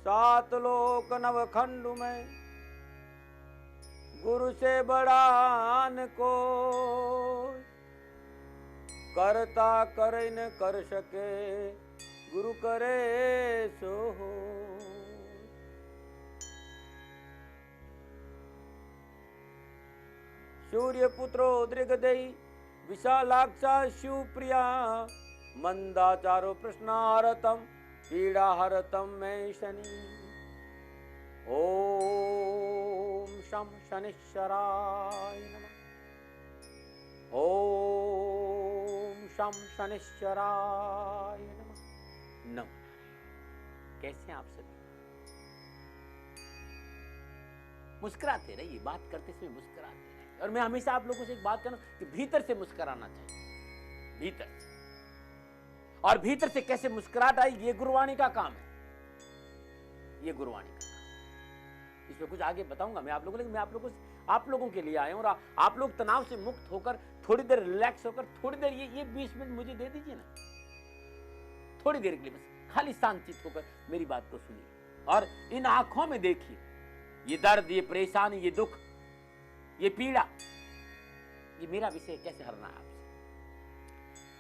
सात लोक नवखंड में गुरु से बड़ान को करता करे न कर सके गुरु करे सो हो। सूर्य पुत्रो दृगदेई विशालाक्षा शिवप्रिया मंदाचारो प्रश्नारतम पीड़ा हरतम मैं शनि। ओम शम शनिश्चराय नमः। ओम शम शनिश्चराय नमः। नमः। कैसे आप सभी? मुस्कुराते रहिए, बात करते समय मुस्कुराते रहिए। और मैं हमेशा आप लोगों से एक बात करूं कि भीतर से मुस्कुराना चाहिए, भीतर से। और भीतर से कैसे मुस्कुराहट आई, ये गुरुवाणी का काम है, ये गुरुवाणी का काम। इसमें कुछ आगे बताऊंगा मैं आप लोगों को, लेकिन मैं आप लोगों के लिए आया हूं। और आप लोग तनाव से मुक्त होकर थोड़ी देर रिलैक्स होकर थोड़ी देर ये 20 मिनट मुझे दे दीजिए ना, थोड़ी देर के लिए बस खाली शांतित होकर मेरी बात को सुनिए और इन आंखों में देखिए ये दर्द, ये परेशानी, ये दुख, ये पीड़ा, ये मेरा विषय कैसे हरना है आपसे,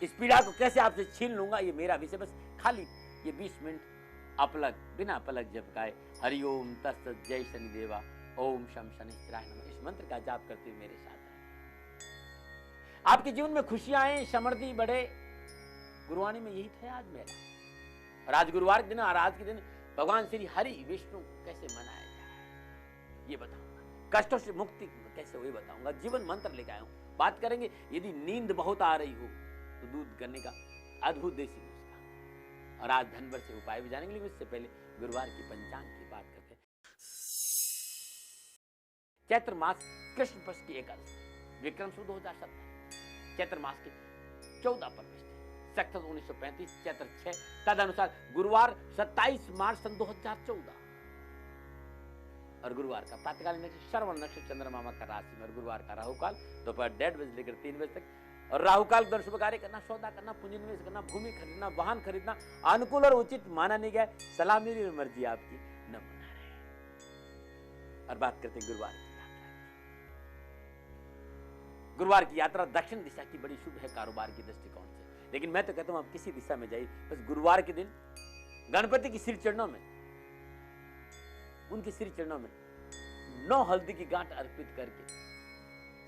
इस पीड़ा को कैसे आपसे छीन लूंगा, ये मेरा विषय। बस खाली ये 20 मिनट अपलग, बिना पलक झपकाए हरिओम तत्सत जय शनिदेवा ओम शम शनिश्चराय नमः इस मंत्र का जाप करते हुए मेरे साथ रहें। आपके जीवन में खुशियां आए, समृद्धि बढ़े। गुरुवाणी में यही था आज मेरा। और आज गुरुवार के दिन और आज के दिन भगवान श्री हरि विष्णु कैसे मनाया जाए ये बताऊंगा। कष्टों से मुक्ति कैसे हुई बताऊंगा। जीवन मंत्र लेकर आया हूं। बात करेंगे यदि नींद बहुत आ रही हो तो दूध करने का अद्भुत देसी नुस्खा। और आज धनवर से उपाय भी जानेंगे, लेकिन इससे पहले गुरुवार की पंचांग की बात करते हैं। चैत्र मास कृष्ण पक्ष की एकादशी विक्रम संवत 2070 चैत्र मास की 14 परमेश सख्त 1935 चैत्र 6 तदनुसार गुरुवार 27 मार्च सन 2014। और गुरुवार का प्रातःकालीन नक्षत्र श्रवण नक्षत्र चंद्रमा का राशि में। और गुरुवार का राहु काल दोपहर 1:30 बजे लेकर 3 बजे तक। और राहु काल दर शुभ कार्य करना, सौदा करना, पूंजी निवेश करना, भूमि खरीदना, वाहन खरीदना अनुकूल और उचित माना नहीं गया। सलाह मेरी और मर्जी आपकी, न बना रहे। और बात करते हैं गुरुवार की यात्रा। गुरुवार की यात्रा दक्षिण दिशा की बड़ी शुभ है कारोबार की दृष्टिकोण से। लेकिन मैं तो कहता हूं आप किसी दिशा में जाइए, बस गुरुवार के दिन गणपति की सिर चरणों में, उनके सिर चरणों में 9 हल्दी की गांठ अर्पित करके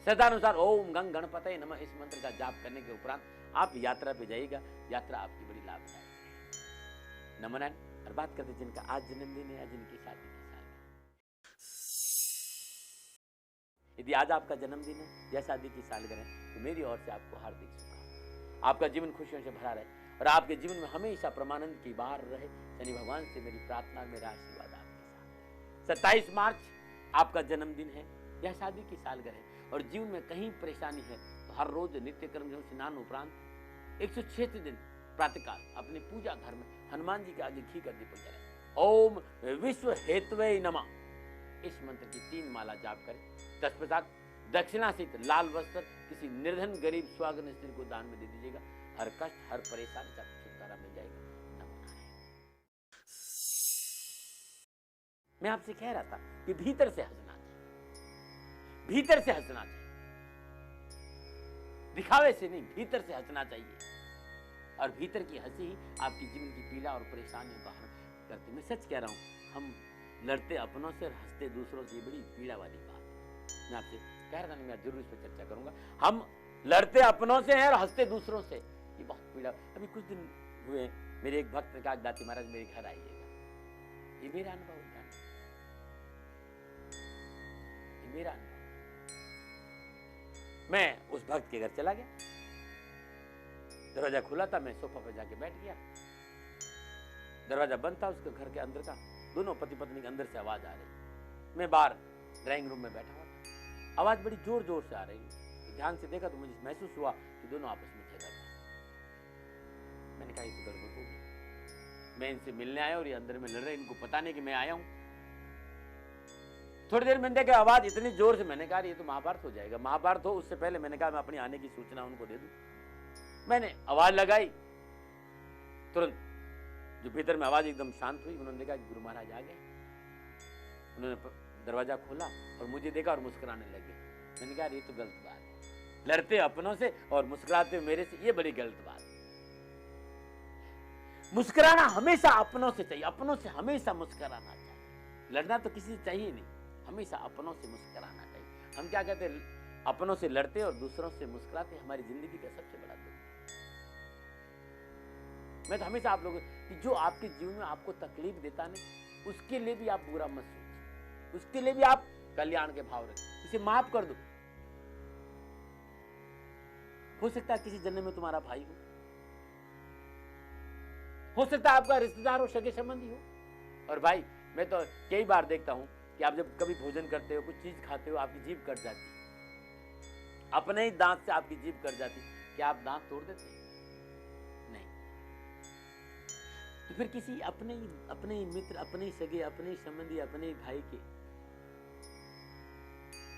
श्रद्धानुसार ओम गंग गणपतये नमः इस मंत्र का जाप करने के उपरांत आप यात्रा पे जाइएगा। यात्रा आपकी बड़ी लाभदायक है। नमन। और बात करते जिनका आज जन्मदिन है या जिनकी शादी की साल है। यदि आज आपका जन्मदिन है या शादी की सालगिरह है तो मेरी ओर से आपको हार्दिक शुभकामनाएं। आपका जीवन खुशियों से भरा रहे और आपके जीवन में हमेशा परमानंद की बहार रहे। शनि भगवान से मेरी प्रार्थना, मेरा आशीर्वाद आपके साथ। 27 मार्च आपका जन्मदिन है या शादी की सालगिरह है और जीवन में कहीं परेशानी है तो हर रोज नित्य कर्म स्नान उपरांत 106 दिन प्रातःकाल अपने पूजा घर में हनुमान जी के आगे घी का दीपक जलाएं। ओम विश्व हेतवे नमः इस मंत्र की 3 माला जाप करें। तत्पश्चात दक्षिणा सहित लाल वस्त्र किसी निर्धन गरीब स्वागन स्त्री को दान में दे दीजिएगा। हर कष्ट, हर परेशानी से छुटकारा मिल जाएगा। मैं आपसे कह रहा था कि भीतर से हंसना चाहिए, भीतर से हंसना चाहिए, दिखावे से नहीं, भीतर से हंसना चाहिए। और भीतर की हंसी ही आपकी जीवन की पीड़ा और परेशानियों का हल करती। मैं सच कह रहा हूं, हम लड़ते अपनों से और हंसते दूसरों से, बड़ी पीड़ा वाली बात है। मैं आपसे कह रहा था, मैं जरूर इस पर चर्चा करूंगा। हम लड़ते अपनों से हैं और हंसते दूसरों से, ये बहुत पीड़ा। अभी कुछ दिन हुए मेरे एक भक्त ने कहा दाती महाराज मेरे घर आइएगा। ये मेरा अनुभव है, ये मेरा अनुभव। मैं उस भक्त के घर चला गया, दरवाजा खुला था, मैं सोफा पर जाके बैठ गया। दरवाजा बंद था उसके घर के अंदर का। दोनों पति पत्नी के अंदर से आवाज आ रही। मैं बाहर ड्राइंग रूम में बैठा हुआ था, आवाज बड़ी जोर जोर से आ रही। तो ध्यान से देखा तो मुझे महसूस हुआ कि दोनों आपस में झगड़ रहे। मैंने कहा ये तो गड़बड़ होगी, मैं इनसे मिलने आया और ये अंदर में लड़ रहे, इनको पता नहीं कि मैं आया हूं। थोड़ी देर मैंने देखा आवाज इतनी जोर से, मैंने कहा ये तो महाभारत हो जाएगा। महाभारत हो उससे पहले मैंने कहा मैं अपनी आने की सूचना उनको दे दूं। मैंने आवाज लगाई, तुरंत जो भीतर में आवाज एकदम शांत हुई, उन्होंने देखा गुरु महाराज आ गए। उन्होंने दरवाजा खोला और मुझे देखा और मुस्कुराने लगे। मैंने कहा ये तो गलत बात है, लड़ते अपनों से और मुस्कुराते मेरे से, ये बड़ी गलत बात है। मुस्कुराना हमेशा अपनों से चाहिए, अपनों से हमेशा मुस्कुराना चाहिए। लड़ना तो किसी से चाहिए नहीं, हमेशा अपनों से मुस्कुराना चाहिए। हम क्या कहते हैं, अपनों से लड़ते और दूसरों से मुस्कुराते, हमारी जिंदगी का सबसे बड़ा दुख। मैं तो हमेशा आप लोगों कि जो आपके जीवन में आपको तकलीफ देता नहीं, उसके लिए भी आप बुरा मत सोचिए, उसके लिए भी आप कल्याण के भाव रखें, उसे माफ कर दो। हो सकता है किसी जन्म में तुम्हारा भाई हो सकता है आपका रिश्तेदार हो, सगे संबंधी हो। और भाई मैं तो कई बार देखता हूं कि आप जब कभी भोजन करते हो, कुछ चीज खाते हो, आपकी जीभ कट जाती, अपने ही दांत से आपकी जीभ कट जाती, क्या आप दांत तोड़ देते? नहीं। तो फिर किसी अपने ही मित्र, अपने ही सगे, अपने ही संबंधी, अपने ही भाई के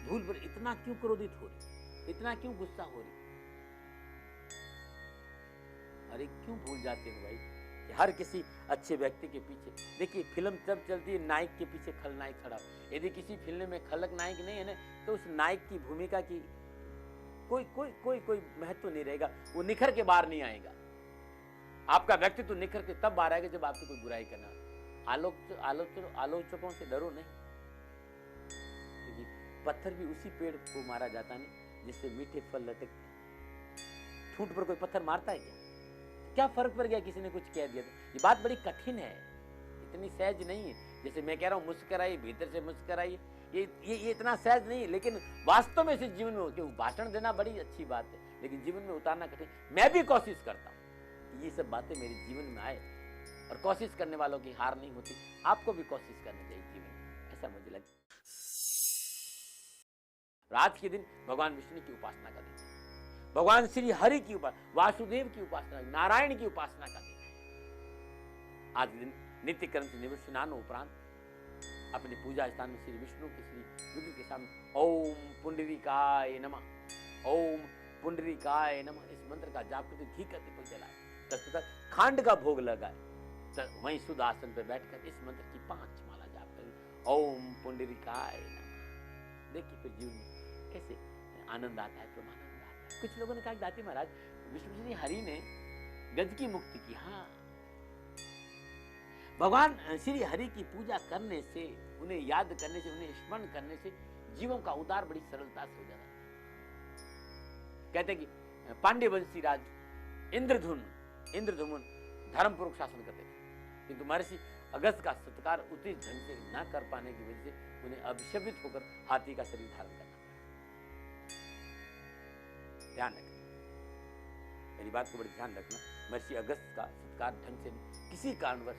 भूल पर इतना क्यों क्रोधित हो रही, इतना क्यों गुस्सा हो रही? अरे क्यों भूल जाते हो भाई कि हर किसी अच्छे व्यक्ति के पीछे, देखिए फिल्म तब चलती है नायक के पीछे खलनायक खड़ा हो। यदि किसी फिल्म में खलक नायक नहीं है ना, तो उस नायक की भूमिका की कोई कोई कोई कोई महत्व नहीं रहेगा, वो निखर के बाहर नहीं आएगा। आपका व्यक्तित्व निखर के तब बाहर आएगा जब आपकी कोई बुराई करना। आलोचकों से डरो नहीं, क्योंकि पत्थर भी उसी पेड़ को मारा जाता नहीं जिससे मीठे फल लटकते। ठूंठ पर कोई पत्थर मारता है क्या? क्या फर्क पड़ गया किसी ने कुछ कह दिया तो? ये बात बड़ी कठिन है, इतनी सहज नहीं है। जैसे मैं कह रहा हूं मुस्कुराइए, भीतर से मुस्कुराइए, ये इतना सहज नहीं है। लेकिन वास्तव में इसे जीवन में, क्यों भाषण देना बड़ी अच्छी बात है, लेकिन जीवन में उतारना कठिन। मैं भी कोशिश करता हूं कि ये सब बातें मेरे जीवन में आए, और कोशिश करने वालों की हार नहीं होती। आपको भी कोशिश करनी चाहिए जीवन में, ऐसा मुझे लगता है। आज के दिन भगवान विष्णु की उपासना का दिन, भगवान श्री हरि की उपासना, वासुदेव की उपासना, नारायण की उपासना का दिन है। आज दिन नित्य कर्म से निवृत्त स्नान उपरांत अपने पूजा स्थान में श्री विष्णु के श्री विग्रह के सामने ओम पुंडरीकाय नमः, ओम पुंडरीकाय नमः, इस मंत्र का जाप करके घी का दीपक जलाए, तत्पश्चात खांड का भोग लगाए, वहीं शुद्ध आसन पर बैठकर इस मंत्र की 5 माला जाप करें, ओम पुंडरीकाय नमः। देखिए फिर जीवन में कैसे आनंद आता है, परमानंद। कुछ लोगों ने कहा दाती महाराज, विष्णु श्री हरि ने गज की मुक्ति की। हाँ, भगवान श्री हरि की पूजा करने से, उन्हें याद करने से, उन्हें स्मरण करने से जीवन का उद्धार बड़ी सरलता से हो जाता है। कहते हैं कि पांड्य वंशी राज इंद्रधुमन धर्मपूर्वक शासन करते थे, किंतु महर्षि अगस्त का सत्कार उचित ढंग से न कर पाने की वजह से उन्हें अभिशपित होकर हाथी का शरीर धारण करना। ध्यान रखना, मेरी बात को बड़ी ध्यान रखना। महर्षि अगस्त का सत्कार ढंग से किसी कारणवश,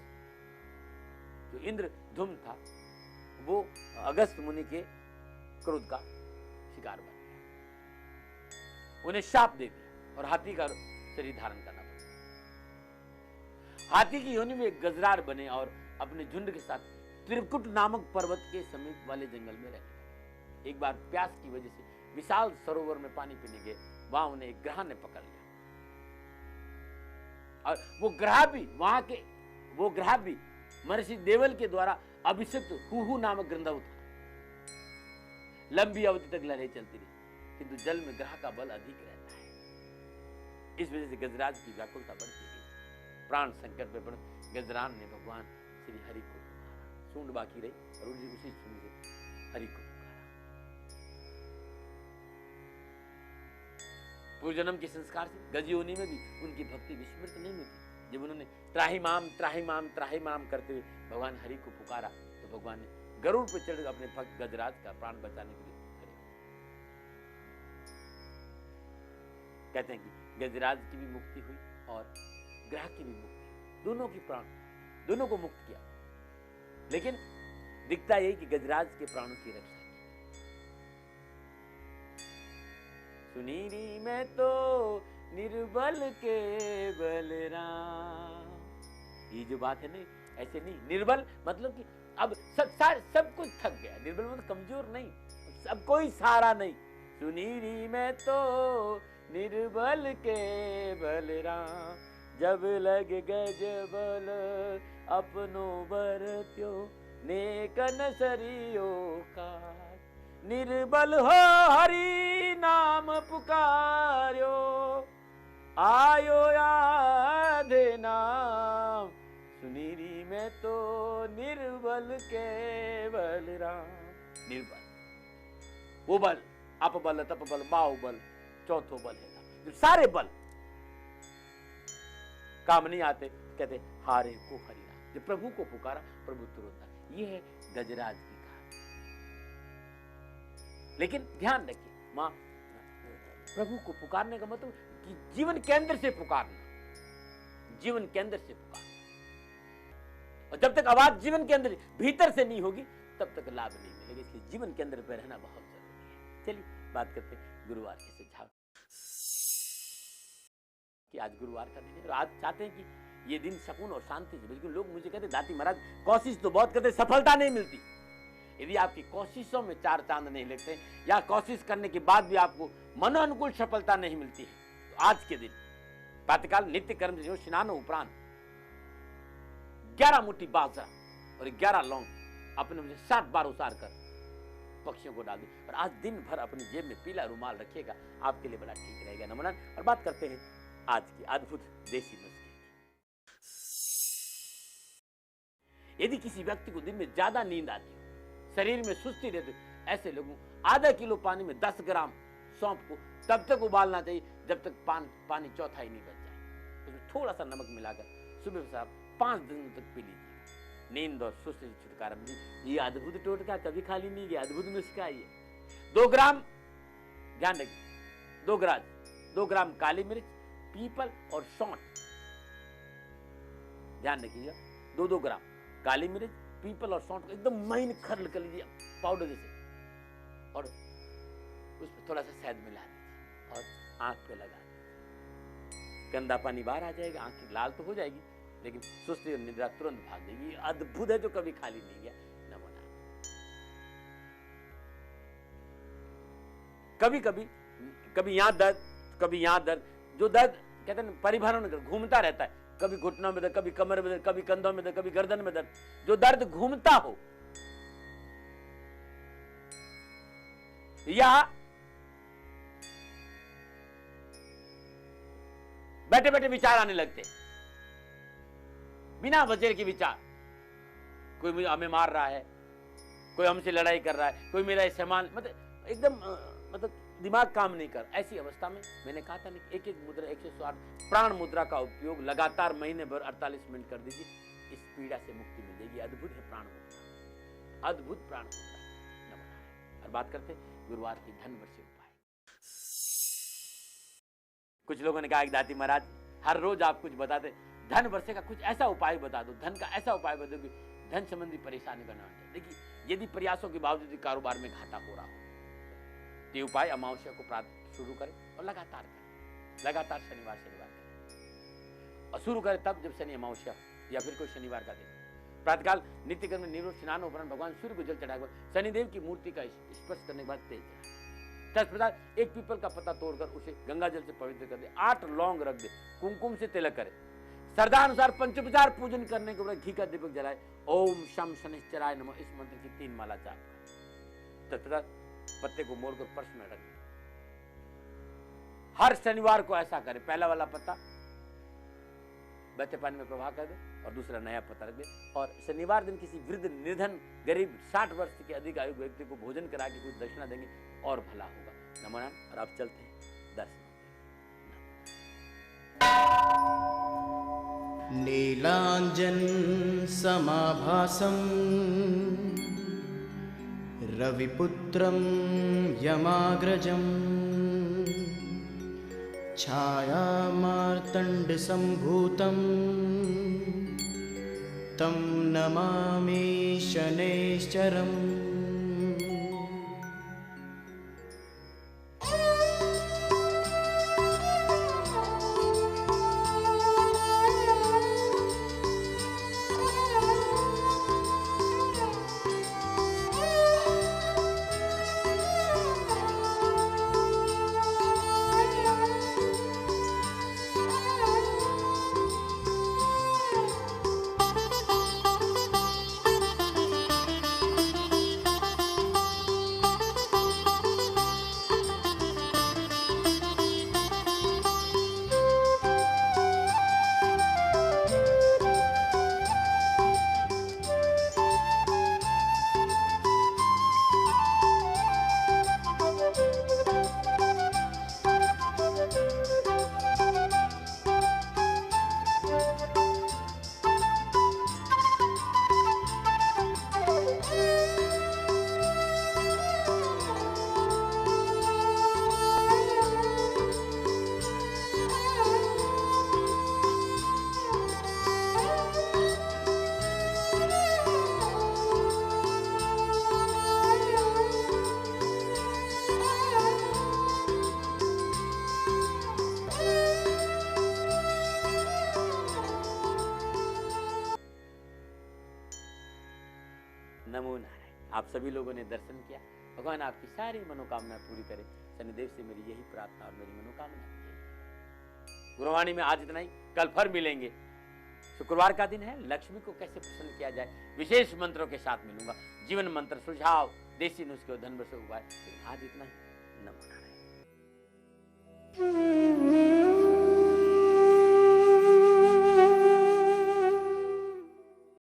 जो इंद्रधुम्न था वो अगस्त मुनि के क्रोध का शिकार बन गया, उन्हें शाप दे दिया और हाथी का शरीर धारण करना पड़ा। हाथी की योनि में एक गजरार बने और अपने झुंड के साथ त्रिकुट नामक पर्वत के समीप वाले जंगल में रहने लगे। एक बार प्यास की वजह से विशाल सरोवर में पानी पीने गए, वहां उन्हें एक ग्रह ने पकड़ लिया, और वो ग्रह भी महर्षि देवल के द्वारा अभिषिक्त हुहु नामक गंधर्व था। लंबी अवधि तक लड़ाई चलती रही, किंतु जल में ग्रह का बल अधिक रहता है। इस वजह से गजराज की व्याकुलता बढ़ती गई। प्राण संकट में पड़ गजरान ने भगवान श्री हरि को पुकारा, सूंड बाकी रही और उसी सूंड से हरि को पुकारा। पूर्व जन्म के संस्कार से गज योनि में भी उनकी भक्ति विस्मृत नहीं हुई। जब उन्होंने त्राही माम करते हुए भगवान हरि को पुकारा, तो भगवान ने गरुड़ पर चढ़कर अपने भक्त गजराज का प्राण बचाने के लिए खड़े हो। कहते हैं कि गजराज की भी मुक्ति हुई और ग्रह की भी मुक्ति, दोनों की प्राण, दोनों को मुक्त किया। लेकिन दिखता यही कि गजराज के प्राणों की रक्षा की। सुनीरी मैं तो निर्बल के बलराम, ये जो बात है ना, ऐसे नहीं। निर्बल मतलब कि अब सब कुछ थक गया। निर्बल मतलब कमजोर नहीं, सब कोई सहारा नहीं। सुनीरी मैं तो निर्बल के बलराम, जब लग गज बल अपनो बरत्यो नेकन सरियो का, निर्बल हो हरि नाम पुकार्यो, आयो आधे नाम, सुनीरी में तो निर्बल केवल राम। निर्बल, वो बल, अप बल, तप बल, बाहुबल, चौथो बल है। जो सारे बल काम नहीं आते, कहते हारे को हरिनाम। जब प्रभु को पुकारा, प्रभु तुरंत आया। ये है गजराज की कहानी। लेकिन ध्यान रखिए, मां प्रभु को पुकारने का मतलब कि जीवन के अंदर से पुकारना, जीवन के अंदर से पुकारना। और जब तक आवाज जीवन के अंदर भीतर से नहीं होगी, तब तक लाभ नहीं मिलेगा। इसलिए जीवन के अंदर पे रहना बहुत जरूरी है। चलिए बात करते हैं गुरुवार के सुझाव कि आज गुरुवार का दिन है और आज चाहते हैं कि ये दिन सुकून और शांति से। बिल्कुल लोग मुझे कहते दाती महाराज कोशिश तो बहुत करते, सफलता नहीं मिलती। यदि आपकी कोशिशों में चार चांद नहीं लगते या कोशिश करने के बाद भी आपको मनोनुकूल सफलता नहीं मिलती है, तो आज के दिन प्रातःकाल नित्य कर्म जो स्नान उपरांत 11 मुट्ठी बाजरा और 11 लौंग अपने मुझे 7 बार उतार कर पक्षियों को डाल दे और आज दिन भर अपनी जेब में पीला रुमाल रखिएगा, आपके लिए बड़ा ठीक रहेगा। नमन। और बात करते हैं आज की अद्भुत देसी नुस्खे। यदि किसी व्यक्ति को दिन में ज्यादा नींद आती हो, शरीर में सुस्ती रहती, ऐसे लोगों आधा किलो पानी में 10 ग्राम सौंफ को तब तक उबालना चाहिए जब तक पानी चौथाई नहीं बच जाए। उसमें थोड़ा सा नमक मिलाकर सुबह से आप 5 दिनों तक पी लीजिए। नींद और सुस्ती से छुटकारा मिली। ये अद्भुत टोटका कभी खाली नहीं गया, अद्भुत नुस्खा ये। 2 ग्राम, ध्यान रखिए, 2 ग्राम काली मिर्च, पीपल और सौंठ, ध्यान रखिएगा। 2 ग्राम काली मिर्च, पीपल और सौंठ को एकदम महीन खरल कर लीजिए पाउडर जैसे और उसमें थोड़ा सा शहद मिला दीजिए और आंख पे लगा दीजिए। गंदा पानी बाहर आ जाएगा, आंख लाल तो हो जाएगी लेकिन सुस्ती और निद्रा तुरंत भाग देगी। अद्भुत है जो कभी खाली नहीं गया। नमूना। कभी यहां दर्द, कभी यहां दर्द, जो दर्द कहते हैं परिभ्रमण घूमता रहता है, कभी घुटनों में दर्द, कभी कमर में दर्द, कभी कंधों में दर्द, कभी गर्दन में दर्द, जो दर्द घूमता हो या बैठे बैठे विचार आने लगते, बिना वजह के विचार, कोई हमें मार रहा है, कोई हमसे लड़ाई कर रहा है, कोई मेरा सामान, मतलब एकदम मतलब दिमाग काम नहीं कर, ऐसी अवस्था में मैंने कहा था ना, एक मुद्रा 108 प्राण मुद्रा का उपयोग लगातार महीने भर 48 मिनट कर दीजिए, इस पीड़ा से मुक्ति मिल जाएगी। अद्भुत है प्राण मुद्रा, अद्भुत प्राण मुद्रा। और बात करते गुरुवार की धन वर्षे उपाय। कुछ लोगों ने कहा कि दाती महाराज हर रोज आप कुछ बताते, धन वर्षे का कुछ ऐसा उपाय बता दो, धन का ऐसा उपाय बता दो कि धन संबंधी परेशानी का ना हो। देखिए यदि प्रयासों के बावजूद कारोबार में घाटा हो रहा हो, ये उपाय अमावस्या को प्रातः शुरू करें और लगातार करें, लगातार शनिवार करें। और शुरू करें तब जब शनि अमावस्या या फिर कोई शनिवार का दिन। प्रातःकाल नित्य कर्म में निवृत्त स्नान उपरांत भगवान सूर्य को जल चढ़ाकर शनिदेव की मूर्ति का स्पर्श करने के बाद तेज चढ़ाए। तत्पश्चात एक पीपल का पत्ता तोड़कर उसे गंगा जल से पवित्र कर दे, 8 लौंग रख दे, कुमकुम से तिलक करे, श्रद्धानुसार पंचोपचार पूजन करने के बाद घी का दीपक जलाए, ओम शम शनिश्चराय नमः इस मंत्र की 3 माला जाप करें। तत्पश्चात पत्ते को मोड़कर पर्स में रख दे। हर शनिवार को ऐसा करें, पहला वाला पत्ता बहते पानी में प्रवाह कर दे और दूसरा नया पत्ता रख दे। और शनिवार दिन किसी वृद्ध निर्धन गरीब 60 वर्ष के अधिक आयु व्यक्ति को भोजन करा के कुछ दक्षिणा देंगे और भला होगा। नमन। और आप चलते हैं दर्शन। नीलांजन समाभासम रविपुत्रं यमाग्रजं छायामार्तण्ड संभूतं तं नमामि शनैश्चरम्। नमो नारायण। आप सभी लोगों ने दर्शन किया, भगवान आपकी सारी मनोकामना पूरी करे। शनिदेव से मेरी यही प्रार्थना और मेरी मनोकामना है। गुरुवाणी में आज इतना ही, कल फिर मिलेंगे। शुक्रवार का दिन है, लक्ष्मी को कैसे प्रसन्न किया जाए विशेष मंत्रों के साथ मिलूंगा। जीवन मंत्र, सुझाव, देसी नुस्खे, धन बसे उपाय। आज इतना ही। नमो नारायण।